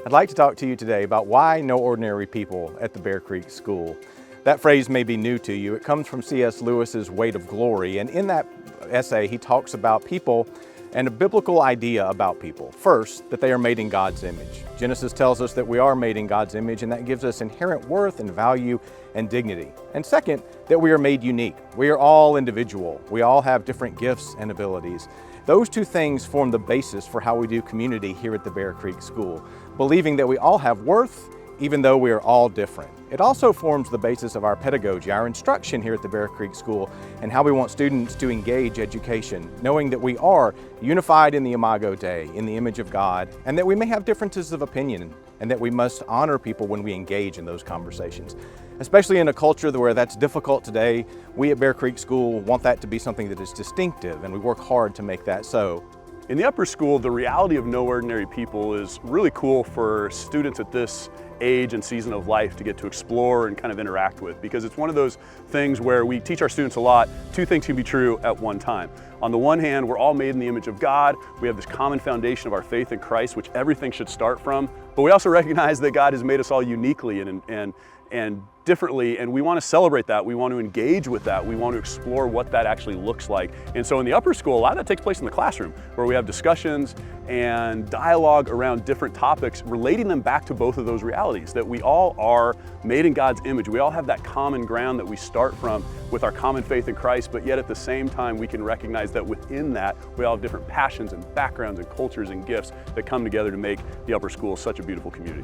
I'd like to talk to you today about why no ordinary people at the Bear Creek School. That phrase may be new to you. It comes from C.S. Lewis's Weight of Glory, and in that essay he talks about people and a biblical idea about people. First, that they are made in God's image. Genesis tells us that we are made in God's image, and that gives us inherent worth and value and dignity. And second, that we are made unique. We are all individual. We all have different gifts and abilities. Those two things form the basis for how we do community here at the Bear Creek School, believing that we all have worth even though we are all different. It also forms the basis of our pedagogy, our instruction here at the Bear Creek School, and how we want students to engage education, knowing that we are unified in the Imago Dei, in the image of God, and that we may have differences of opinion, and that we must honor people when we engage in those conversations. Especially in a culture where that's difficult today, we at Bear Creek School want that to be something that is distinctive, and we work hard to make that so. In the upper school, the reality of no ordinary people is really cool for students at this age and season of life to get to explore and kind of interact with, because it's one of those things where we teach our students a lot. Two things can be true at one time. On the one hand, we're all made in the image of God. We have this common foundation of our faith in Christ, which everything should start from. But we also recognize that God has made us all uniquely and differently, and we want to celebrate that. We want to engage with that. We want to explore what that actually looks like. And so in the upper school, a lot of that takes place in the classroom, where we have discussions and dialogue around different topics, relating them back to both of those realities, that we all are made in God's image. We all have that common ground that we start from with our common faith in Christ, but yet at the same time, we can recognize that within that, we all have different passions and backgrounds and cultures and gifts that come together to make the upper school such a beautiful community.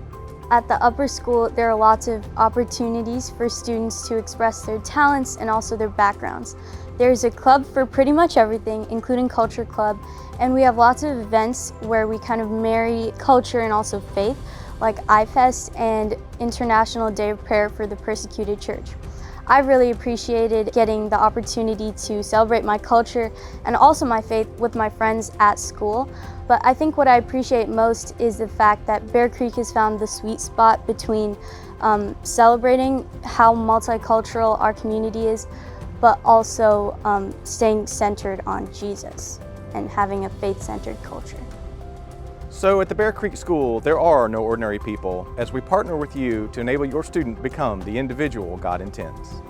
At the upper school, there are lots of opportunities for students to express their talents and also their backgrounds. There's a club for pretty much everything, including Culture Club, and we have lots of events where we kind of marry culture and also faith, like iFest and International Day of Prayer for the Persecuted Church. I really appreciated getting the opportunity to celebrate my culture and also my faith with my friends at school. But I think what I appreciate most is the fact that Bear Creek has found the sweet spot between celebrating how multicultural our community is, but also staying centered on Jesus and having a faith-centered culture. So at the Bear Creek School, there are no ordinary people as we partner with you to enable your student to become the individual God intends.